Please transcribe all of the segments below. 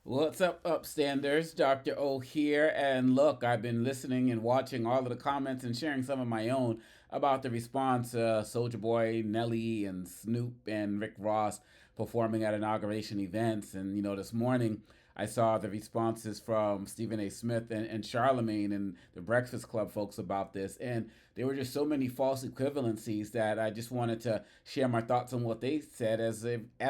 What's up, upstanders? Dr. O here. And look, I've been listening and watching all of the comments and sharing some of my own about the response Soulja Boy, Nelly, and Snoop and Rick Ross performing at inauguration events. And, this morning I saw the responses from Stephen A. Smith and Charlamagne and the Breakfast Club folks about this. And there were just so many false equivalencies that I just wanted to share my thoughts on what they said, as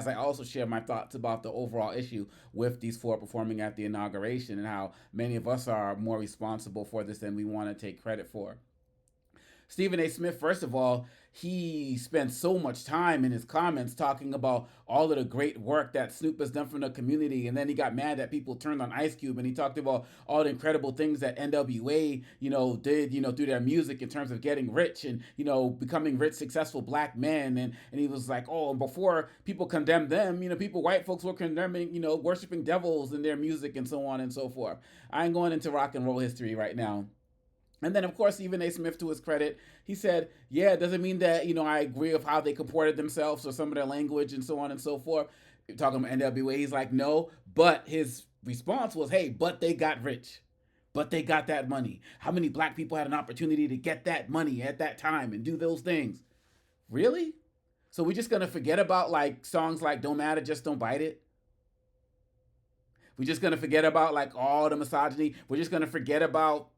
I also share my thoughts about the overall issue with these four performing at the inauguration and how many of us are more responsible for this than we want to take credit for. Stephen A. Smith, first of all, he spent so much time in his comments talking about all of the great work that Snoop has done for the community, and then he got mad that people turned on Ice Cube, and he talked about all the incredible things that NWA, did, through their music in terms of getting rich and, becoming rich, successful black men, and he was like, oh, and before people condemned them, white folks were condemning, worshiping devils in their music and so on and so forth. I ain't going into rock and roll history right now. And then, of course, Stephen A. Smith, to his credit, he said, yeah, it doesn't mean that, I agree with how they comported themselves or some of their language and so on and so forth. Talking about NWA, he's like, no. But his response was, hey, but they got rich. But they got that money. How many black people had an opportunity to get that money at that time and do those things? Really? So we're just going to forget about like songs like Don't Matter, Just Don't Bite It? We're just going to forget about like all the misogyny? We're just going to forget about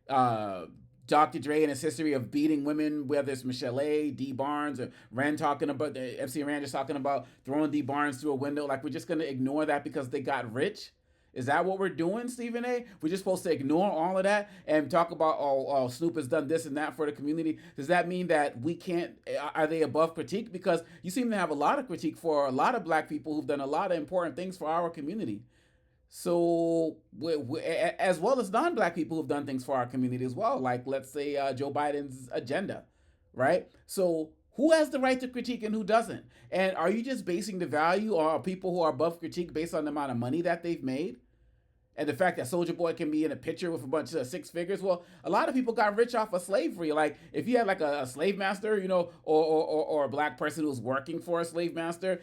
uh, Dr. Dre and his history of beating women, whether it's Michelle A, D Barnes, or Ren talking about MC Ren just talking about throwing D Barnes through a window. Like we're just gonna ignore that because they got rich. Is that what we're doing, Stephen A? We're just supposed to ignore all of that and talk about Snoop has done this and that for the community. Does that mean that we can't? Are they above critique? Because you seem to have a lot of critique for a lot of black people who've done a lot of important things for our community. So, as well as non-black people who've done things for our community as well, like let's say Joe Biden's agenda, right? So, who has the right to critique and who doesn't? And are you just basing the value on people who are above critique based on the amount of money that they've made? And the fact that Soldier Boy can be in a picture with a bunch of six figures. Well, a lot of people got rich off of slavery. Like if you had like a slave master, or a black person who was working for a slave master,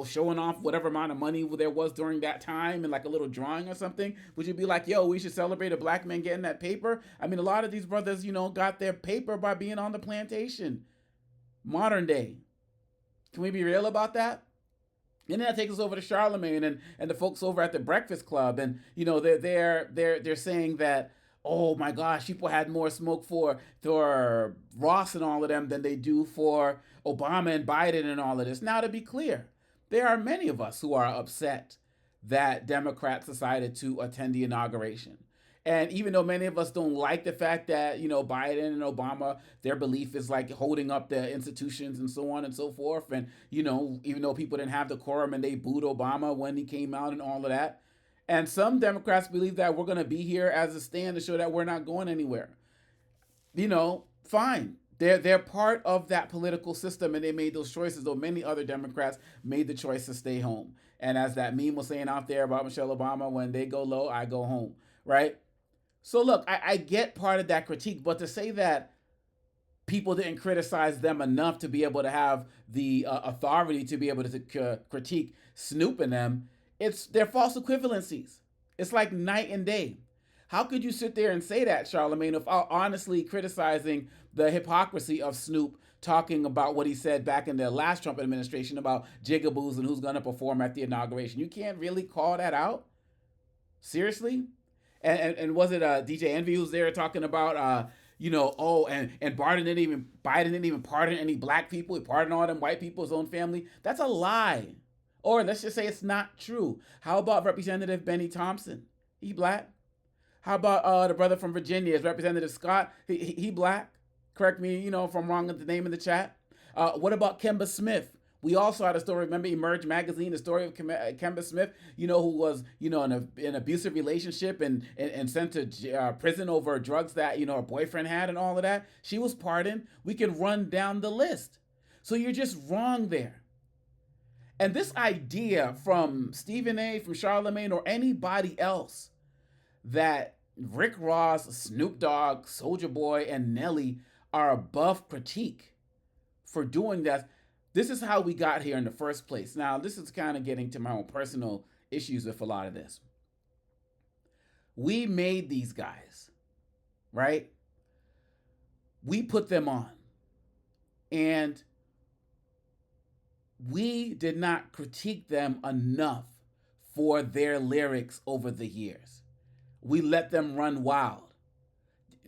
showing off whatever amount of money there was during that time and like a little drawing or something, would you be like, yo, we should celebrate a black man getting that paper? I mean, a lot of these brothers, got their paper by being on the plantation. Modern day. Can we be real about that? And then that takes us over to Charlamagne and the folks over at the Breakfast Club, and they're saying that, oh my gosh, people had more smoke for Ross and all of them than they do for Obama and Biden and all of this. Now, to be clear, there are many of us who are upset that Democrats decided to attend the inauguration. And even though many of us don't like the fact that, Biden and Obama, their belief is like holding up the institutions and so on and so forth. And, even though people didn't have the quorum and they booed Obama when he came out and all of that. And some Democrats believe that we're going to be here as a stand to show that we're not going anywhere. Fine. They're part of that political system and they made those choices, though many other Democrats made the choice to stay home. And as that meme was saying out there about Michelle Obama, when they go low, I go home, right? So look, I get part of that critique, but to say that people didn't criticize them enough to be able to have the authority to be able to critique Snoop and them, they're false equivalencies. It's like night and day. How could you sit there and say that, Charlamagne, without honestly criticizing the hypocrisy of Snoop talking about what he said back in the last Trump administration about jigaboos and who's going to perform at the inauguration? You can't really call that out? Seriously? And was it DJ Envy who's there talking about and Biden didn't even pardon any black people. He pardoned all them white people, his own family. That's a lie. Or let's just say it's not true. How about Representative Benny Thompson? He black. How about the brother from Virginia, is Representative Scott? He black. Correct me, if I'm wrong with the name in the chat. What about Kemba Smith? We also had a story. Remember Emerge magazine, the story of Kemba Smith, who was, in an abusive relationship and sent to prison over drugs that, her boyfriend had and all of that. She was pardoned. We can run down the list. So you're just wrong there. And this idea from Stephen A., from Charlamagne, or anybody else that Rick Ross, Snoop Dogg, Soulja Boy, and Nelly are above critique for doing that. This is how we got here in the first place. Now, this is kind of getting to my own personal issues with a lot of this. We made these guys, right? We put them on. And we did not critique them enough for their lyrics over the years. We let them run wild.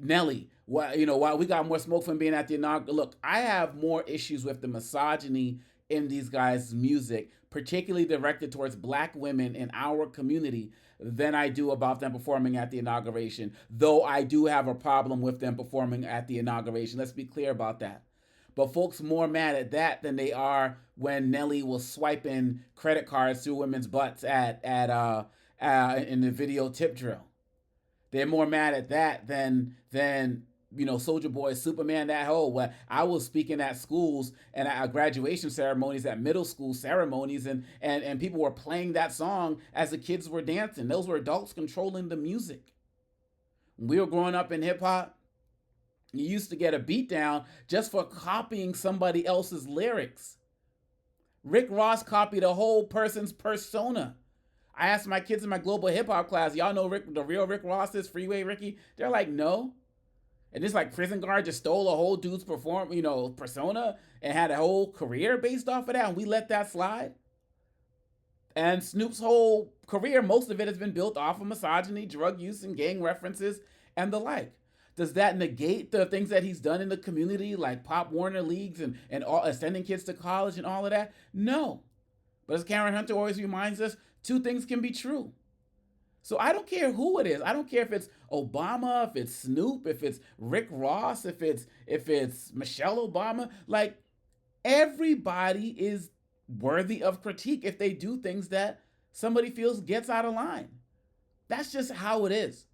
Nelly, why we got more smoke from being at the inaugural. Look, I have more issues with the misogyny in these guys' music, particularly directed towards black women in our community, than I do about them performing at the inauguration. Though I do have a problem with them performing at the inauguration. Let's be clear about that. But folks more mad at that than they are when Nelly was swiping credit cards through women's butts at in the video tip drill. They're more mad at that than Soulja Boy, Superman, that whole. Where I was speaking at schools and at graduation ceremonies, at middle school ceremonies, and people were playing that song as the kids were dancing. Those were adults controlling the music. When we were growing up in hip hop, you used to get a beat down just for copying somebody else's lyrics. Rick Ross copied a whole person's persona. I asked my kids in my global hip hop class, y'all know the real Rick Ross is Freeway Ricky? They're like, no. And this like prison guard just stole a whole dude's persona and had a whole career based off of that, and we let that slide. And Snoop's whole career, most of it has been built off of misogyny, drug use, and gang references, and the like. Does that negate the things that he's done in the community, like Pop Warner Leagues and sending kids to college and all of that? No. But as Karen Hunter always reminds us, two things can be true. So I don't care who it is. I don't care if it's Obama, if it's Snoop, if it's Rick Ross, if it's Michelle Obama. Like, everybody is worthy of critique if they do things that somebody feels gets out of line. That's just how it is.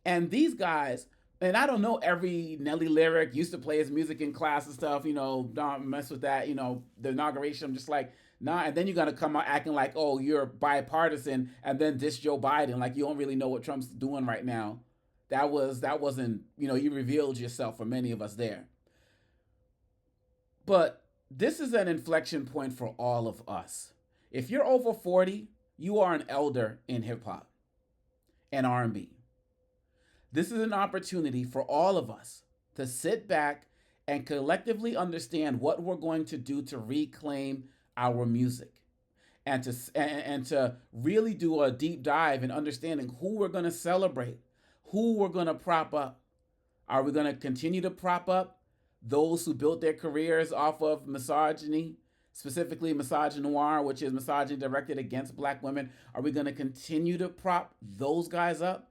And these guys, and I don't know every Nelly lyric, used to play his music in class and stuff, don't mess with that, the inauguration. I'm just like, nah. And then you're going to come out acting like, oh, you're bipartisan, and then diss Joe Biden. Like, you don't really know what Trump's doing right now. That wasn't, you revealed yourself for many of us there. But this is an inflection point for all of us. If you're over 40, you are an elder in hip hop and R&B. This is an opportunity for all of us to sit back and collectively understand what we're going to do to reclaim our music, and to really do a deep dive in understanding who we're going to celebrate, who we're going to prop up. Are we going to continue to prop up those who built their careers off of misogyny, specifically misogynoir, which is misogyny directed against black women? Are we going to continue to prop those guys up?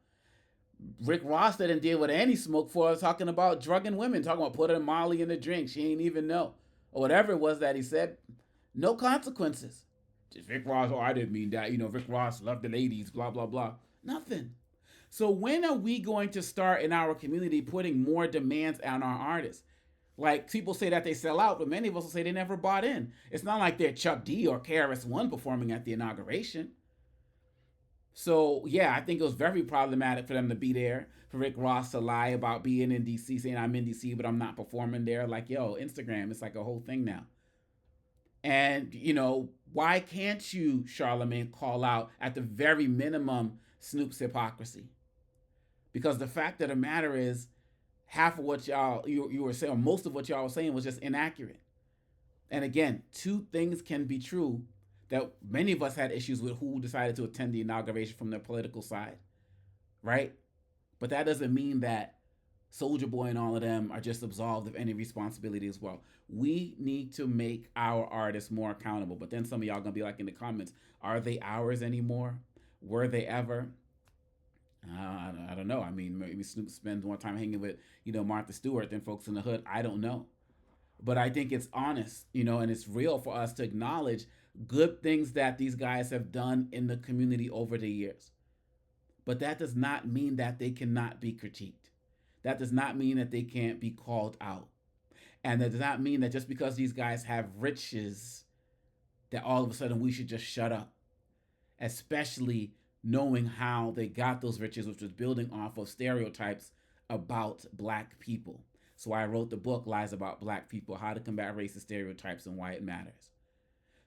Rick Ross didn't deal with any smoke for talking about drugging women, talking about putting Molly in the drink. She ain't even know. Or whatever it was that he said. No consequences. Just Rick Ross, oh, I didn't mean that. Rick Ross loved the ladies, blah, blah, blah. Nothing. So when are we going to start in our community putting more demands on our artists? Like, people say that they sell out, but many of us will say they never bought in. It's not like they're Chuck D or KRS-One performing at the inauguration. So, yeah, I think it was very problematic for them to be there, for Rick Ross to lie about being in D.C., saying I'm in D.C., but I'm not performing there. Like, yo, Instagram, it's like a whole thing now. And, why can't you, Charlamagne, call out, at the very minimum, Snoop's hypocrisy? Because the fact of the matter is, half of what you were saying, or most of what y'all were saying, was just inaccurate. And again, two things can be true that many of us had issues with who decided to attend the inauguration from their political side, right? But that doesn't mean that Soulja Boy and all of them are just absolved of any responsibility as well. We need to make our artists more accountable. But then some of y'all gonna be like in the comments, are they ours anymore? Were they ever? I don't know. I mean, maybe Snoop spends more time hanging with, Martha Stewart than folks in the hood. I don't know. But I think it's honest, and it's real for us to acknowledge good things that these guys have done in the community over the years. But that does not mean that they cannot be critiqued. That does not mean that they can't be called out. And that does not mean that just because these guys have riches, that all of a sudden we should just shut up. Especially knowing how they got those riches, which was building off of stereotypes about black people. So I wrote the book Lies About Black People: How to Combat Racist Stereotypes and Why It Matters.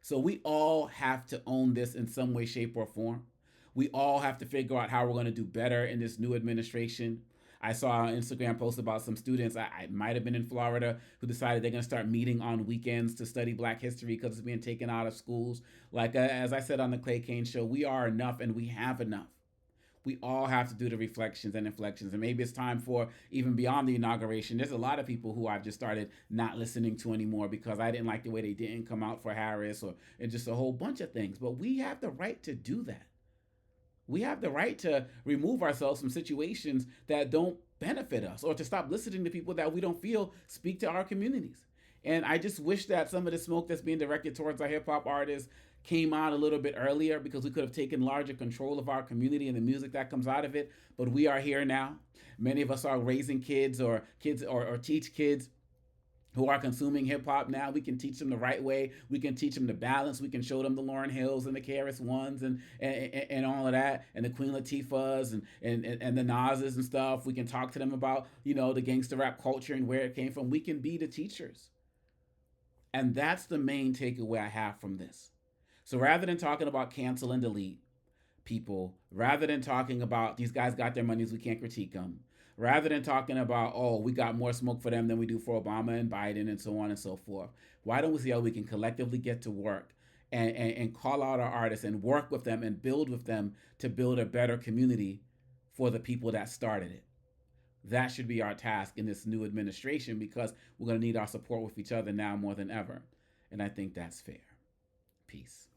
So we all have to own this in some way, shape, or form. We all have to figure out how we're going to do better in this new administration. I saw an Instagram post about some students, I might have been in Florida, who decided they're going to start meeting on weekends to study Black history because it's being taken out of schools. Like, as I said on the Clay Kane show, we are enough and we have enough. We all have to do the reflections and inflections. And maybe it's time for, even beyond the inauguration, there's a lot of people who I've just started not listening to anymore because I didn't like the way they didn't come out for Harris, or and just a whole bunch of things. But we have the right to do that. We have the right to remove ourselves from situations that don't benefit us, or to stop listening to people that we don't feel speak to our communities. And I just wish that some of the smoke that's being directed towards our hip hop artists came out a little bit earlier, because we could have taken larger control of our community and the music that comes out of it. But we are here now. Many of us are raising kids, or teach kids who are consuming hip hop now. We can teach them the right way. We can teach them the balance. We can show them the Lauryn Hills and the KRS Ones and all of that, and the Queen Latifahs and the Nas's and stuff. We can talk to them about, the gangster rap culture and where it came from. We can be the teachers. And that's the main takeaway I have from this. So rather than talking about cancel and delete people, rather than talking about these guys got their monies, we can't critique them, rather than talking about, oh, we got more smoke for them than we do for Obama and Biden and so on and so forth, why don't we see how we can collectively get to work and call out our artists and work with them and build with them to build a better community for the people that started it? That should be our task in this new administration, because we're going to need our support with each other now more than ever. And I think that's fair. Peace.